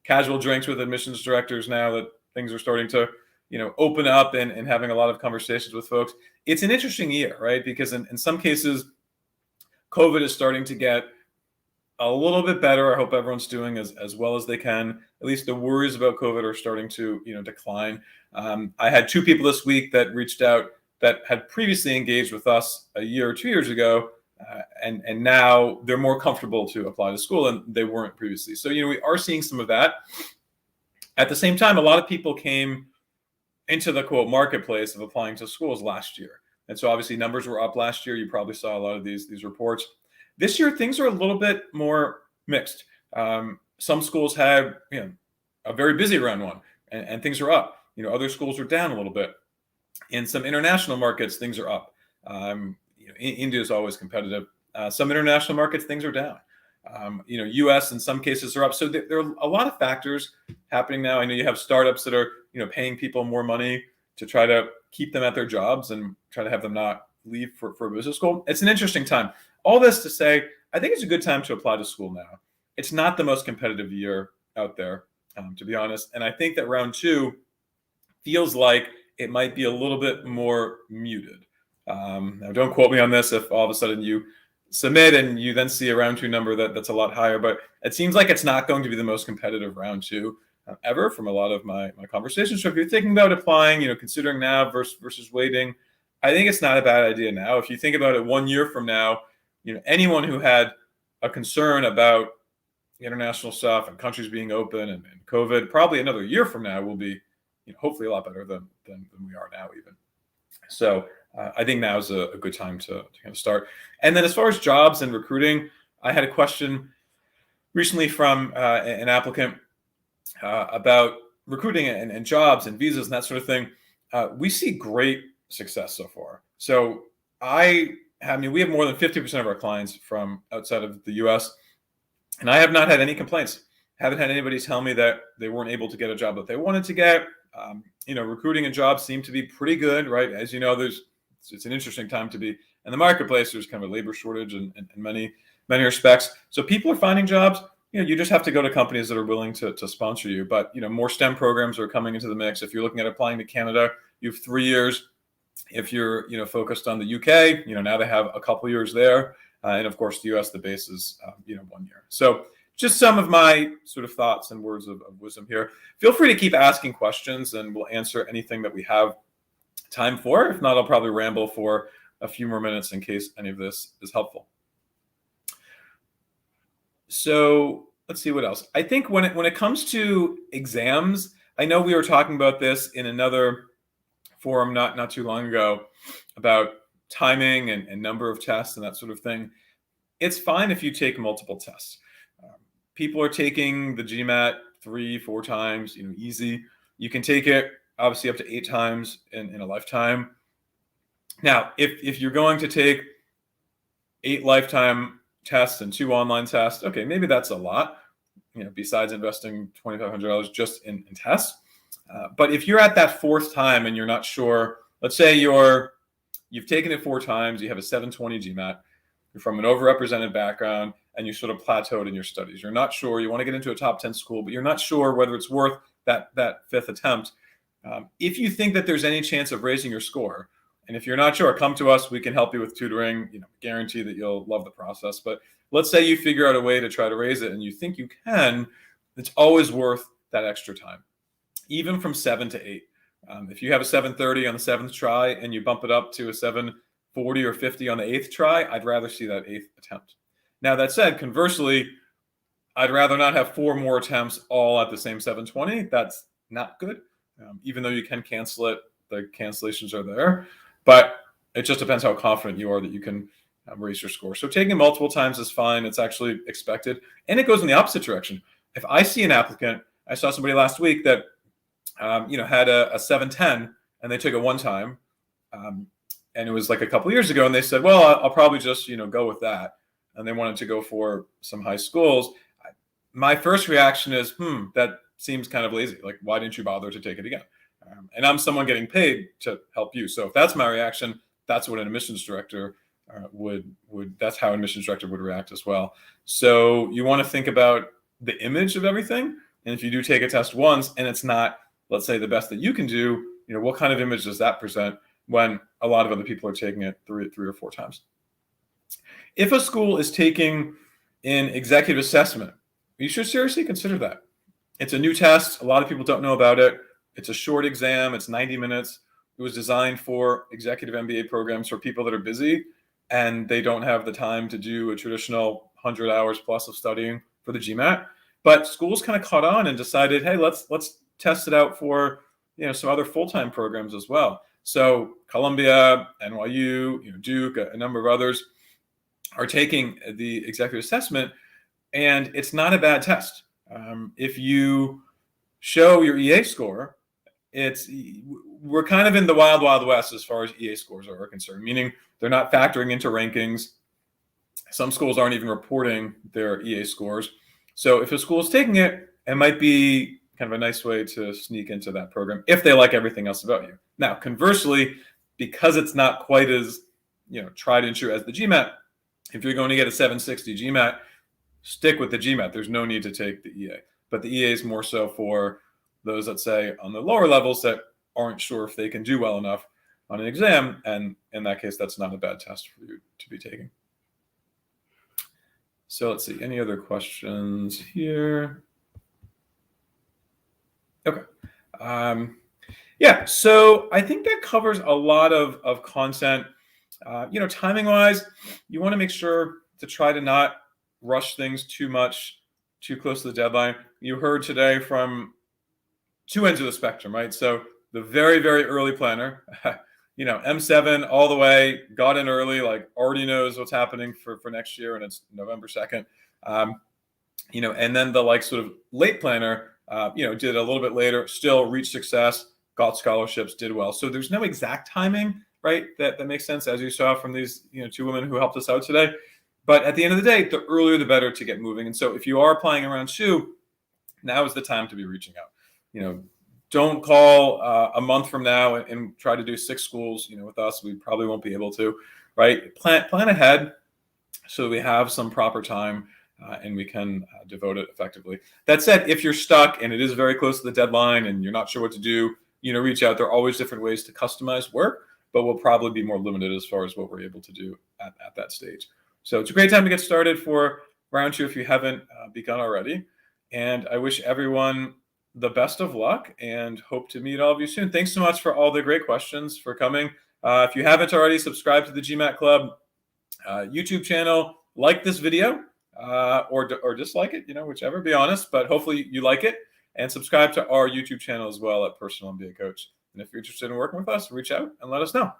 Casual drinks with admissions directors now that things are starting to open up and having a lot of conversations with folks. It's an interesting year, right? Because in some cases, COVID is starting to get a little bit better. I hope everyone's doing as well as they can. At least the worries about COVID are starting to decline. I had 2 people this week that reached out that had previously engaged with us a year or 2 years ago, and now they're more comfortable to apply to school, and they weren't previously. So we are seeing some of that. At the same time, a lot of people came into the quote marketplace of applying to schools last year, and so obviously numbers were up last year. You probably saw a lot of these reports. This year, things are a little bit more mixed. Some schools had a very busy round one, and things are up. Other schools are down a little bit. In some international markets, things are up. India is always competitive. Some international markets, things are down. US in some cases are up. So there are a lot of factors happening now. I know you have startups that are paying people more money to try to keep them at their jobs and try to have them not leave for a business school. It's an interesting time. All this to say, I think it's a good time to apply to school now. It's not the most competitive year out there, to be honest. And I think that round 2 feels like it might be a little bit more muted. Now, don't quote me on this if all of a sudden you submit and you then see a round 2 number that's a lot higher, but it seems like it's not going to be the most competitive round 2. ever from a lot of my conversations. So if you're thinking about applying, considering now versus waiting, I think it's not a bad idea now. If you think about it 1 year from now, anyone who had a concern about international stuff and countries being open and COVID, probably another year from now will be, hopefully a lot better than we are now even. So I think now is a good time to kind of start. And then as far as jobs and recruiting, I had a question recently from an applicant about recruiting and jobs and visas and that sort of thing. We see great success so far. So we have more than 50% of our clients from outside of the US, and I have not had any complaints. Haven't had anybody tell me that they weren't able to get a job that they wanted to get. Recruiting and jobs seem to be pretty good, right? As you know, it's an interesting time to be in the marketplace. There's kind of a labor shortage in many respects. So people are finding jobs. You just have to go to companies that are willing to sponsor you. But more STEM programs are coming into the mix. If you're looking at applying to Canada, you have 3 years. If you're focused on the UK, now they have a couple years there, and of course the US, the base is 1 year. So just some of my sort of thoughts and words of wisdom here. Feel free to keep asking questions, and we'll answer anything that we have time for. If not, I'll probably ramble for a few more minutes in case any of this is helpful. So let's see what else. I think when it comes to exams, I know we were talking about this in another forum not too long ago about timing and number of tests and that sort of thing. It's fine if you take multiple tests. People are taking the GMAT 3-4 times, easy. You can take it obviously up to 8 times in a lifetime. Now, if you're going to take 8 lifetime tests and 2 online tests, okay, maybe that's a lot, besides investing $2,500 just in tests. But if you're at that 4th time and you're not sure, let's say you've taken it 4 times, you have a 720 GMAT, you're from an overrepresented background, and you sort of plateaued in your studies. You're not sure, you want to get into a top 10 school, but you're not sure whether it's worth that 5th attempt. If you think that there's any chance of raising your score, and if you're not sure, come to us, we can help you with tutoring, guarantee that you'll love the process. But let's say you figure out a way to try to raise it and you think you can, it's always worth that extra time, even from 7 to 8. If you have a 730 on the 7th try and you bump it up to a 740 or 50 on the 8th try, I'd rather see that 8th attempt. Now, that said, conversely, I'd rather not have 4 more attempts all at the same 720. That's not good. Even though you can cancel it, the cancellations are there. But it just depends how confident you are that you can raise your score. So taking multiple times is fine. It's actually expected. And it goes in the opposite direction. If I see an applicant, I saw somebody last week that had a 710 and they took it 1 time. And it was like a couple years ago. And they said, well, I'll probably just, go with that. And they wanted to go for some high schools. My first reaction is, that seems kind of lazy. Like, why didn't you bother to take it again? And I'm someone getting paid to help you. So if that's my reaction, that's what an admissions director that's how an admissions director would react as well. So you want to think about the image of everything. And if you do take a test once and it's not, let's say, the best that you can do, what kind of image does that present when a lot of other people are taking it 3 or 4 times? If a school is taking an executive assessment, you should seriously consider that. It's a new test. A lot of people don't know about it. It's a short exam. It's 90 minutes. It was designed for executive MBA programs for people that are busy and they don't have the time to do a traditional 100 hours plus of studying for the GMAT. But schools kind of caught on and decided, hey, let's test it out for some other full-time programs as well. So Columbia, NYU, Duke, a number of others are taking the executive assessment, and it's not a bad test. If you show your EA score, we're kind of in the wild, wild west as far as EA scores are concerned, meaning they're not factoring into rankings. Some schools aren't even reporting their EA scores. So if a school is taking it, it might be kind of a nice way to sneak into that program if they like everything else about you. Now, conversely, because it's not quite as tried and true as the GMAT, if you're going to get a 760 GMAT, stick with the GMAT. There's no need to take the EA. But the EA is more so for those, let's say, on the lower levels that aren't sure if they can do well enough on an exam. And in that case, that's not a bad test for you to be taking. So let's see, any other questions here? Okay. Yeah, so I think that covers a lot of content. Timing wise, you want to make sure to try to not rush things too much, too close to the deadline. You heard today from two ends of the spectrum, right? So the very, very early planner, M7 all the way, got in early, like already knows what's happening for next year, and it's November 2nd. And then the like sort of late planner, did a little bit later, still reached success, got scholarships, did well. So there's no exact timing, right? That makes sense, as you saw from these, two women who helped us out today. But at the end of the day, the earlier the better to get moving. And so if you are applying around 2, now is the time to be reaching out. Don't call a month from now and try to do 6 schools. With us, we probably won't be able to, right? Plan ahead so we have some proper time and we can devote it effectively. That said, if you're stuck and it is very close to the deadline and you're not sure what to do, reach out. There are always different ways to customize work, but we'll probably be more limited as far as what we're able to do at that stage. So it's a great time to get started for round 2 if you haven't begun already. And I wish everyone the best of luck and hope to meet all of you soon. Thanks so much for all the great questions, for coming. If you haven't already, subscribe to the GMAT Club YouTube channel, like this video or dislike it, whichever, be honest, but hopefully you like it, and subscribe to our YouTube channel as well at Personal MBA Coach. And if you're interested in working with us, reach out and let us know.